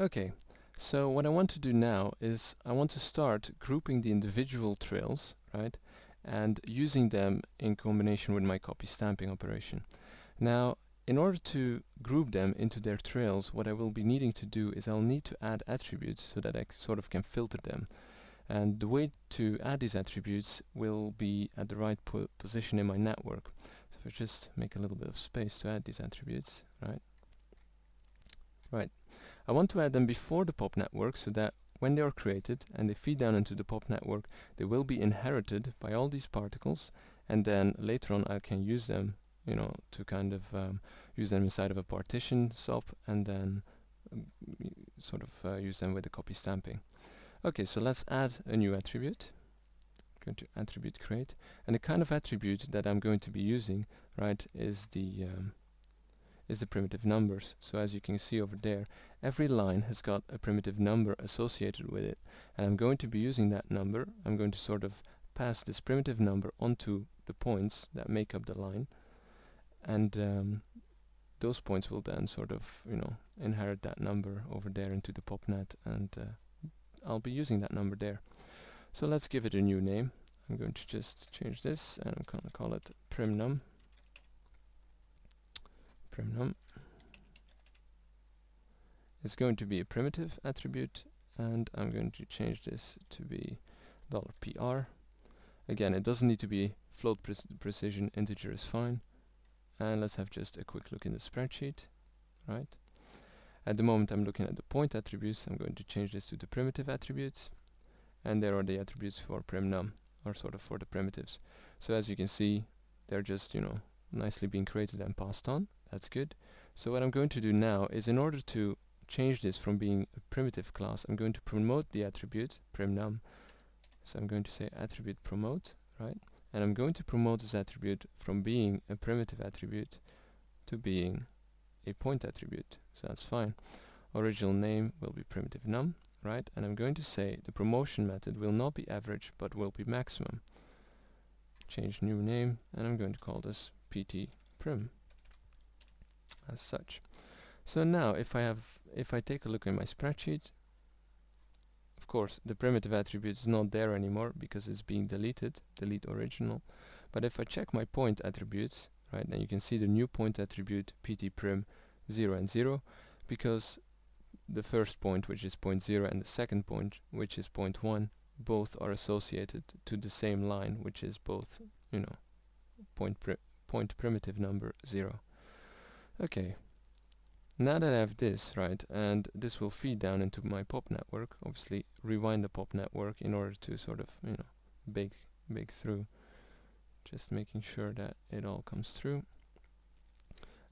Okay, so what I want to do now is I want to start grouping the individual trails, right, and using them in combination with my copy stamping operation. Now, in order to group them into their trails, what I will be needing to do is I'll need to add attributes so that I sort of can filter them. And the way to add these attributes will be at the right position in my network. So if I just make a little bit of space to add these attributes, right? Right. I want to add them before the pop network so that when they are created and they feed down into the pop network, they will be inherited by all these particles, and then later on I can use them, you know, to kind of use them inside of a partition sub, and then sort of use them with the copy stamping. Okay, so let's add a new attribute. I'm going to attribute create, and the kind of attribute that I'm going to be using, right, is the primitive numbers. So as you can see over there, every line has got a primitive number associated with it, and I'm going to be using that number. I'm going to sort of pass this primitive number onto the points that make up the line, and those points will then sort of, you know, inherit that number over there into the popnet, and I'll be using that number there. So let's give it a new name. I'm going to just change this, and I'm going to call it primnum. Primnum is going to be a primitive attribute, and I'm going to change this to be $PR. Again, it doesn't need to be float precision, integer is fine. And let's have just a quick look in the spreadsheet, right? At the moment I'm looking at the point attributes. I'm going to change this to the primitive attributes, and there are the attributes for primnum, or sort of for the primitives. So as you can see, they're just, you know, nicely being created and passed on. That's good. So what I'm going to do now is, in order to change this from being a primitive class, I'm going to promote the attribute primnum. So I'm going to say attribute promote, right? And I'm going to promote this attribute from being a primitive attribute to being a point attribute. So that's fine. Original name will be primitive num, right? And I'm going to say the promotion method will not be average but will be maximum. Change new name, and I'm going to call this pt prim as such. So now if I take a look in my spreadsheet, of course the primitive attribute is not there anymore because it's being deleted, delete original. But if I check my point attributes, right, then you can see the new point attribute pt prim 0 and 0, because the first point, which is point 0, and the second point, which is point 1, both are associated to the same line, which is both, you know, point primitive number 0. Okay. Now that I have this, right, and this will feed down into my pop network, obviously rewind the pop network in order to sort of, you know, bake through, just making sure that it all comes through.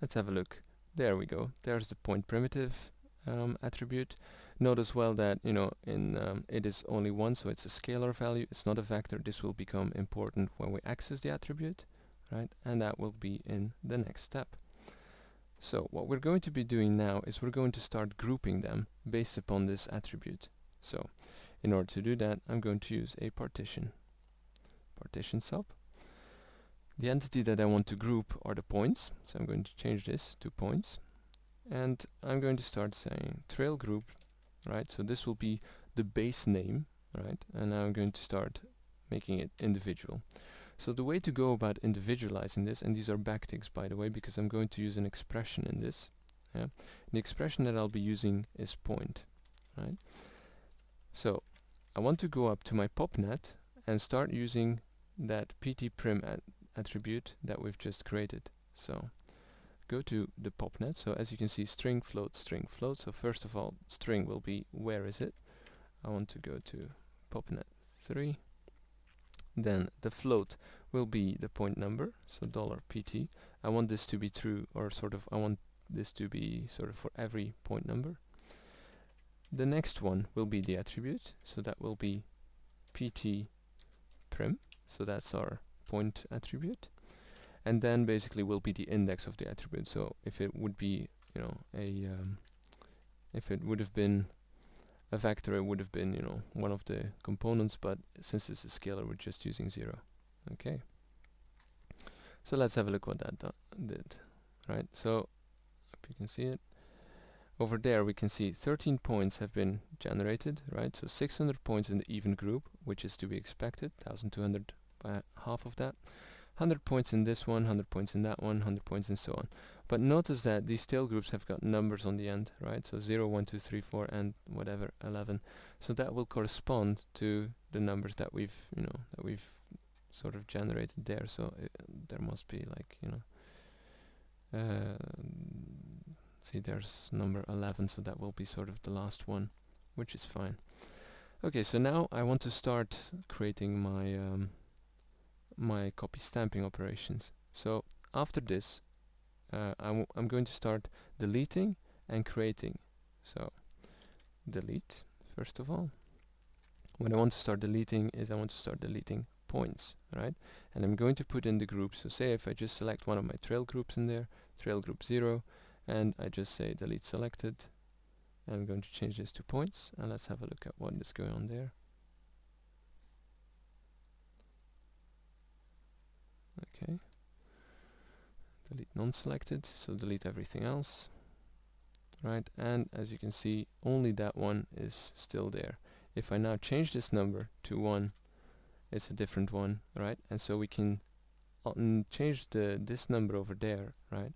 Let's have a look. There we go. There's the point primitive attribute. Notice well that, you know, it is only one, so it's a scalar value. It's not a vector. This will become important when we access the attribute, right? And that will be in the next step. So what we're going to be doing now is we're going to start grouping them based upon this attribute. So in order to do that, I'm going to use a partition sub. The entity that I want to group are the points, so I'm going to change this to points, and I'm going to start saying trail group, right? So this will be the base name, right? And now I'm going to start making it individual. So the way to go about individualizing this, and these are backticks by the way, because I'm going to use an expression in this. Yeah? The expression that I'll be using is point, right? So I want to go up to my popnet and start using that pt prim attribute that we've just created. So go to the popnet. So as you can see, string float, string float. So first of all, string will be where is it. I want to go to popnet 3. Then the float will be the point number, so $pt. I want this to be true, or sort of I want this to be sort of for every point number. The next one will be the attribute, so that will be pt prim, so that's our point attribute. And then basically will be the index of the attribute. So if it would be, you know, if it would have been a vector, it would have been, you know, one of the components, but since it's a scalar, we're just using 0. Okay. So let's have a look what that did. Right. So hope you can see it. over there we can see 13 points have been generated, right? So 600 points in the even group, which is to be expected, 1200 by half of that. 100 points in this one, 100 points in that one, 100 points and so on. But notice that these tail groups have got numbers on the end, right? So 0, 1, 2, 3, 4 and whatever, 11. So that will correspond to the numbers that we've, that we've sort of generated there. So there must be like, see, there's number 11, so that will be sort of the last one, which is fine. Okay, so now I want to start creating my my copy stamping operations. So after this, I'm going to start deleting and creating. So delete first of all. What I want to start deleting is I want to start deleting points, right? And I'm going to put in the groups. So say if I just select one of my trail groups in there, trail group 0, and I just say delete selected, and I'm going to change this to points, and let's have a look at what is going on there. Okay, delete non-selected, so delete everything else, right? And as you can see, only that one is still there. If I now change this number to 1, it's a different one, right? And so we can change this number over there, right?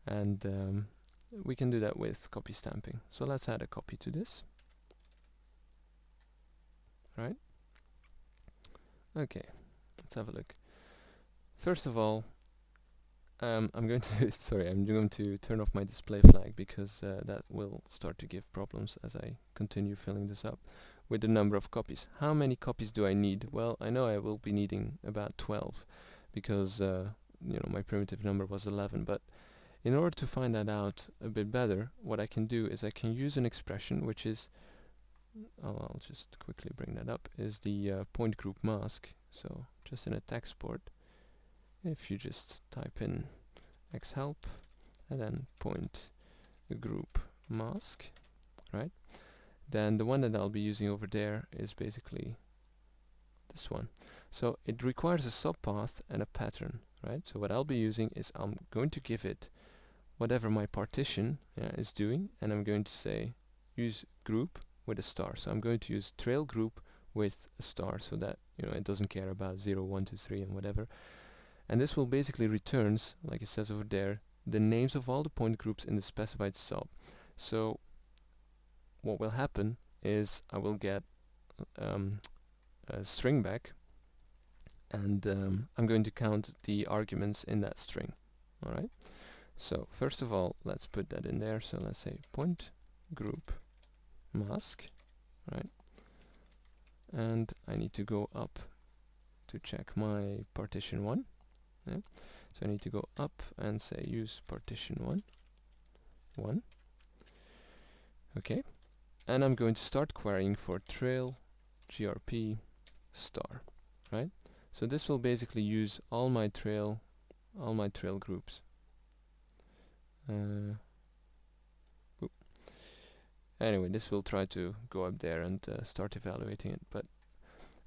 And we can do that with copy stamping. So let's add a copy to this, right? Okay, let's have a look. First of all, I'm going to sorry, I'm going to turn off my display flag because that will start to give problems as I continue filling this up with the number of copies. How many copies do I need? Well, I know I will be needing about 12 because my primitive number was 11, but in order to find that out a bit better, what I can do is I can use an expression which is, I'll just quickly bring that up, is the point group mask. So just in a text export, if you just type in xhelp and then point group mask, right? Then the one that I'll be using over there is basically this one. So it requires a subpath and a pattern, right? So what I'll be using is I'm going to give it whatever my partition is doing, and I'm going to say use group with a star. So I'm going to use trail group with a star so that it doesn't care about 0, 1, 2, 3 and whatever. And this will basically returns, like it says over there, the names of all the point groups in the specified sub. So what will happen is I will get a string back, and I'm going to count the arguments in that string. Alright, so first of all, let's put that in there. So let's say point group mask, right? And I need to go up to check my partition 1. Yeah. So I need to go up and say use partition 1. Okay, and I'm going to start querying for trail grp star, right? So this will basically use all my trail groups. Anyway, this will try to go up there and start evaluating it, but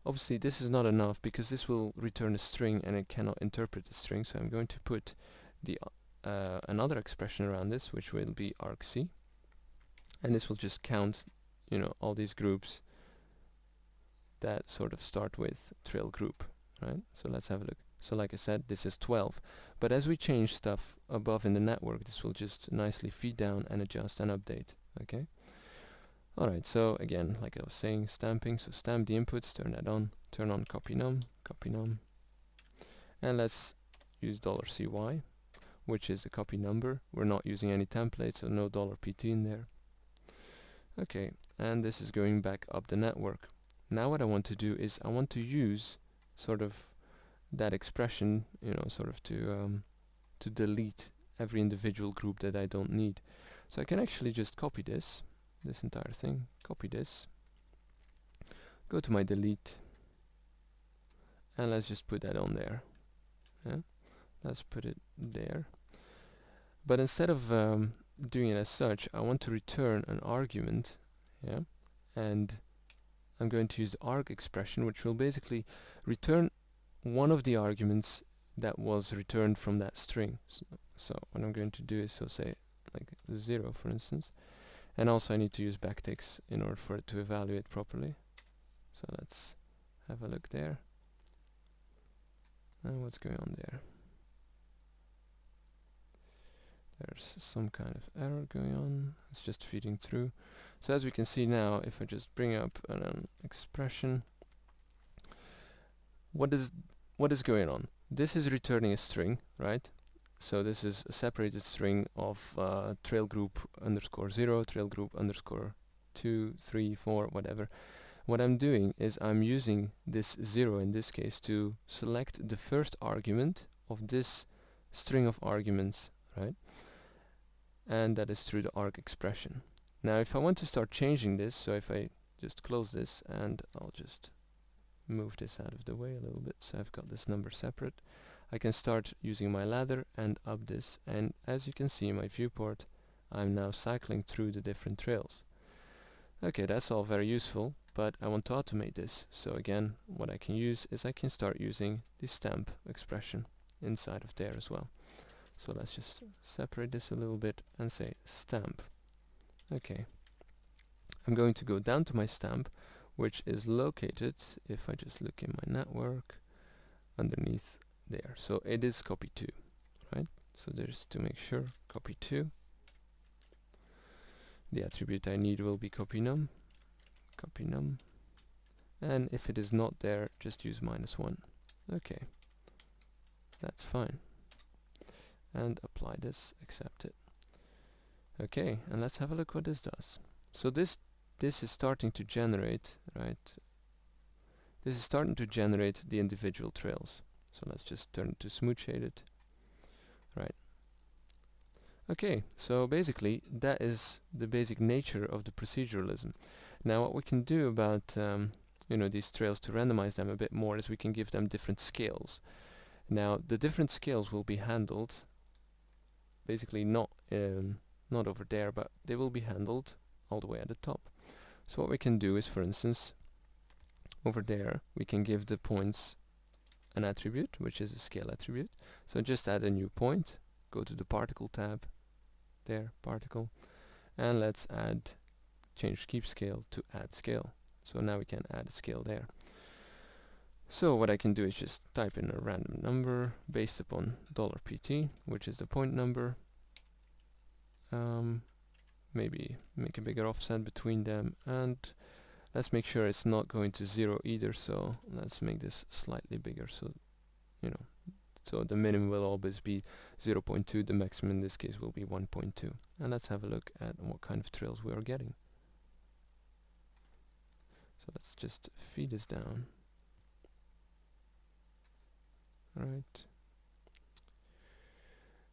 obviously this is not enough because this will return a string and it cannot interpret the string. So I'm going to put the another expression around this, which will be argc, and this will just count all these groups that sort of start with trail group, right? So let's have a look. So like I said, this is 12, but as we change stuff above in the network, this will just nicely feed down and adjust and update. Okay. Alright, so again, like I was saying, stamping, so stamp the inputs, turn that on, turn on copy num, and let's use $cy, which is the copy number. We're not using any template, so no $pt in there. Okay, and this is going back up the network. Now what I want to do is I want to use sort of that expression, sort of to delete every individual group that I don't need. So I can actually just copy this entire thing, copy this, go to my delete, and let's just put that on there. Yeah? Let's put it there. But instead of doing it as such, I want to return an argument, yeah? And I'm going to use the arg expression, which will basically return one of the arguments that was returned from that string. So what I'm going to do is, so say like 0 for instance, And also I need to use backticks in order for it to evaluate properly. So let's have a look there. And what's going on there? There's some kind of error going on. It's just feeding through. So as we can see now, if I just bring up an expression, what is going on? This is returning a string, right? So this is a separated string of trail group _0, trail group _2, 3, 4, whatever. What I'm doing is I'm using this 0 in this case to select the first argument of this string of arguments, right? And that is through the arg expression. Now if I want to start changing this, so if I just close this and I'll just move this out of the way a little bit, so I've got this number separate, I can start using my ladder and up this, and as you can see in my viewport, I'm now cycling through the different trails. Okay, that's all very useful, but I want to automate this. So again, what I can use is I can start using the stamp expression inside of there as well. So let's just separate this a little bit and say stamp. Okay, I'm going to go down to my stamp, which is located, if I just look in my network, underneath there. So it is copy 2, right? So there's to make sure, copy 2. The attribute I need will be copy num, and if it is not there, just use -1. Okay, that's fine. And apply this, accept it. Okay, and let's have a look what this does. So this is starting to generate, right? This is starting to generate the individual trails. So let's just turn it to smooth shaded, right? Okay, so basically that is the basic nature of the proceduralism. Now what we can do about these trails to randomize them a bit more is we can give them different scales. Now the different scales will be handled basically not over there, but they will be handled all the way at the top. So what we can do is, for instance, over there we can give the points an attribute, which is a scale attribute. So just add a new point, go to the particle tab, there, particle, and let's change keep scale to add scale. So now we can add a scale there. So what I can do is just type in a random number based upon $pt, which is the point number. Maybe make a bigger offset between them, and let's make sure it's not going to 0 either, so let's make this slightly bigger, so so the minimum will always be 0.2, the maximum in this case will be 1.2. And let's have a look at what kind of trails we are getting. So let's just feed this down. Right.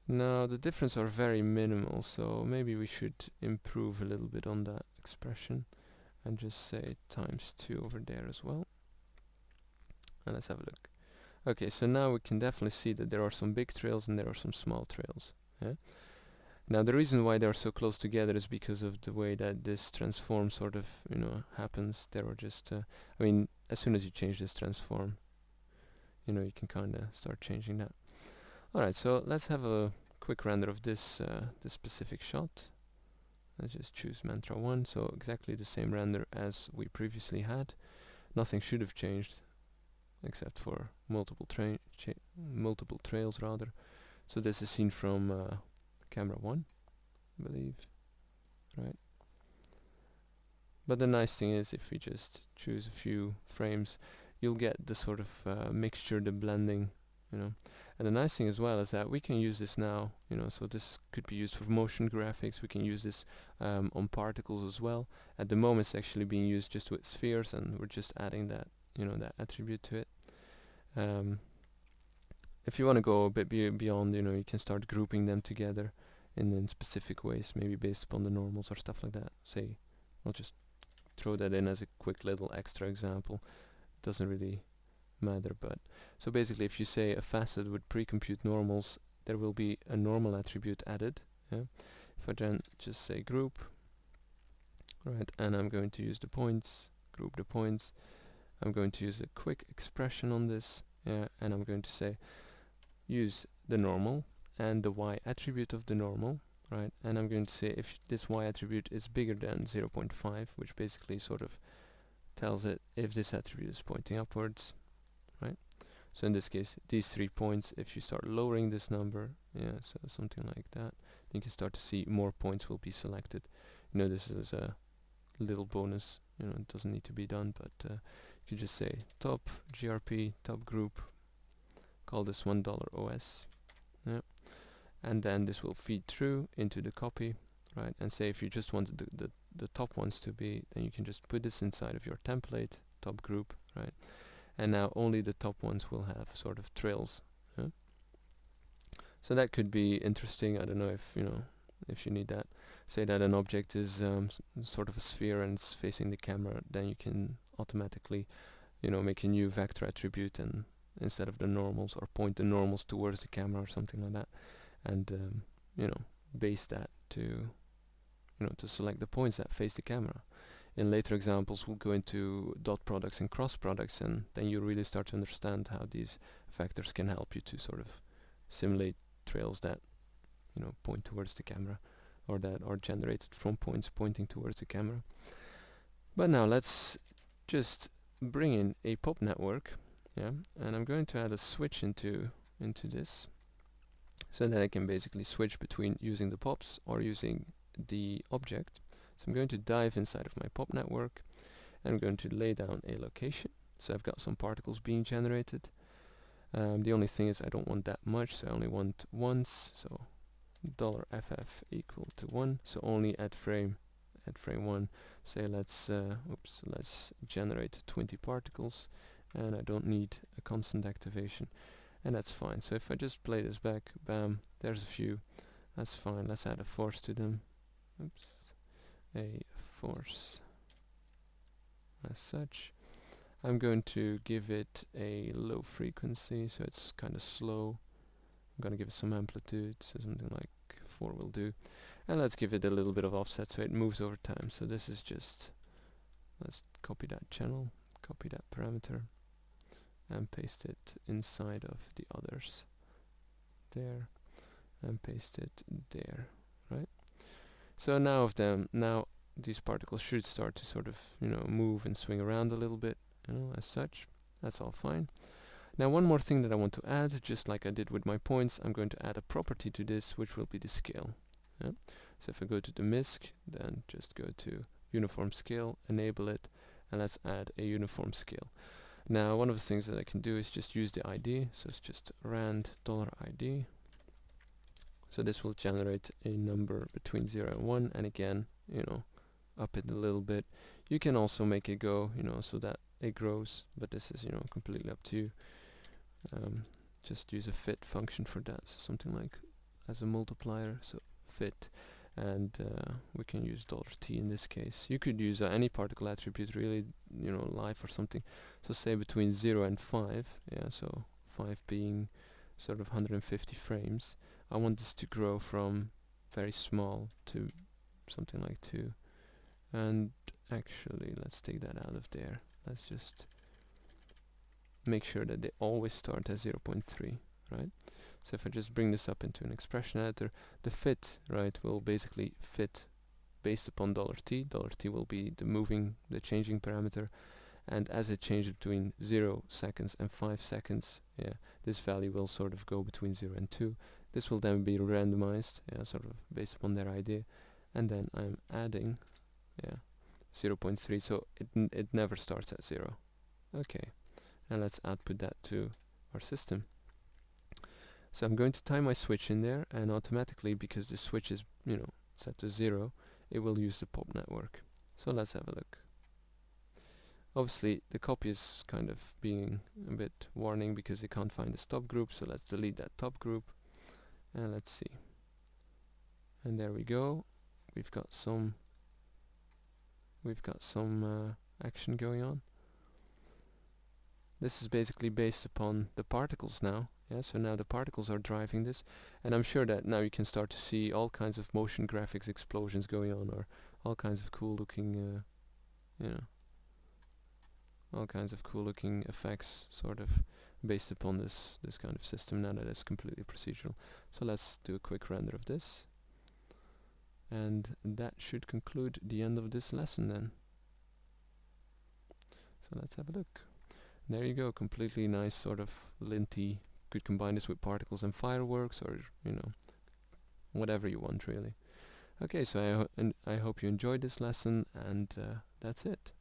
Now the difference are very minimal, so maybe we should improve a little bit on that expression and just say ×2 over there as well. And let's have a look. Okay, so now we can definitely see that there are some big trails and there are some small trails. Yeah? Now the reason why they are so close together is because of the way that this transform sort of happens. There are just I mean, as soon as you change this transform, you can kind of start changing that. Alright, so let's have a quick render of this this specific shot. Let's just choose mantra 1, so exactly the same render as we previously had. Nothing should have changed except for multiple trails rather. So this is seen from camera 1, I believe, right? But the nice thing is, if we just choose a few frames, you'll get the sort of mixture, the blending, And the nice thing as well is that we can use this now, so this could be used for motion graphics. We can use this on particles as well. At the moment it's actually being used just with spheres, and we're just adding that, that attribute to it. If you want to go a bit beyond, you can start grouping them together in specific ways, maybe based upon the normals or stuff like that. Say, I'll just throw that in as a quick little extra example. It doesn't really matter, but so basically if you say a facet would pre-compute normals, there will be a normal attribute added. Yeah? If I then just say group, right, and I'm going to use the points, group the points, I'm going to use a quick expression on this, and I'm going to say use the normal and the y attribute of the normal, right? And I'm going to say if this y attribute is bigger than 0.5, which basically sort of tells it if this attribute is pointing upwards, right? So in this case, these 3 points, if you start lowering this number, yeah, so something like that, you can start to see more points will be selected. You know, this is a little bonus, you know, it doesn't need to be done, but you could just say top grp, top group, call this $1 OS, yeah, and then this will feed through into the copy, right? And say if you just wanted the top ones to be, then you can just put this inside of your template, top group, right? And now only the top ones will have sort of trails, yeah? So that could be interesting. I don't know if, you know, if you need that. Say that an object is sort of a sphere and it's facing the camera, then you can automatically, you know, make a new vector attribute and instead of the normals, or point the normals towards the camera or something like that, and you know, base that to, you know, to select the points that face the camera. In later examples we'll go into dot products and cross products, and then you really start to understand how these vectors can help you to sort of simulate trails that, you know, point towards the camera, or that are generated from points pointing towards the camera. But now let's just bring in a pop network, yeah, and I'm going to add a switch into this, so that I can basically switch between using the pops or using the object. So I'm going to dive inside of my pop network, and I'm going to lay down a location. So I've got some particles being generated. The only thing is I don't want that much, so I only want once, so $ff equal to 1, so only at frame 1. Say let's generate 20 particles, and I don't need a constant activation, and that's fine. So if I just play this back, bam, there's a few, that's fine. Let's add a force to them. Oops, a force as such. I'm going to give it a low frequency, so it's kind of slow. I'm going to give it some amplitude, so something like 4 will do. And let's give it a little bit of offset so it moves over time. So this is just, let's copy that channel, copy that parameter, and paste it inside of the others. There, and paste it there, right? So now these particles should start to sort of, you know, move and swing around a little bit, you know, as such. That's all fine. Now one more thing that I want to add, just like I did with my points, I'm going to add a property to this, which will be the scale. Yeah? So if I go to the MISC, then just go to uniform scale, enable it, and let's add a uniform scale. Now one of the things that I can do is just use the ID, so it's just rand $ID. So this will generate a number between 0 and 1, and again, you know, up it a little bit. You can also make it go, you know, so that it grows, but this is, you know, completely up to you. Just use a fit function for that, so something like as a multiplier, so fit, and we can use $t in this case. You could use any particle attribute, really, you know, life or something. So say between 0 and 5, yeah, so 5 being sort of 150 frames. I want this to grow from very small to something like 2. And actually, let's take that out of there. Let's just make sure that they always start at 0.3, right? So if I just bring this up into an expression editor, the fit, right, will basically fit based upon $t. $t will be the changing parameter, and as it changes between 0 seconds and 5 seconds, yeah, this value will sort of go between 0 and 2. This will then be randomized, yeah, sort of based upon their idea, and then I'm adding, yeah, 0.3, so it never starts at 0. Okay, and let's output that to our system. So I'm going to tie my switch in there, and automatically, because the switch is, you know, set to 0, it will use the pop network. So let's have a look. Obviously the copy is kind of being a bit warning because it can't find the stop group, so let's delete that top group, and let's see. And there we go. We've got some action going on. This is basically based upon the particles now. Yeah, so now the particles are driving this, and I'm sure that now you can start to see all kinds of motion graphics explosions going on, or all kinds of cool looking, you know, all kinds of cool looking effects sort of based upon this kind of system now that it's completely procedural. So let's do a quick render of this. And that should conclude the end of this lesson then. So let's have a look. There you go, completely nice, sort of linty. Could combine this with particles and fireworks, or whatever you want really. Okay, so I hope you enjoyed this lesson, and that's it.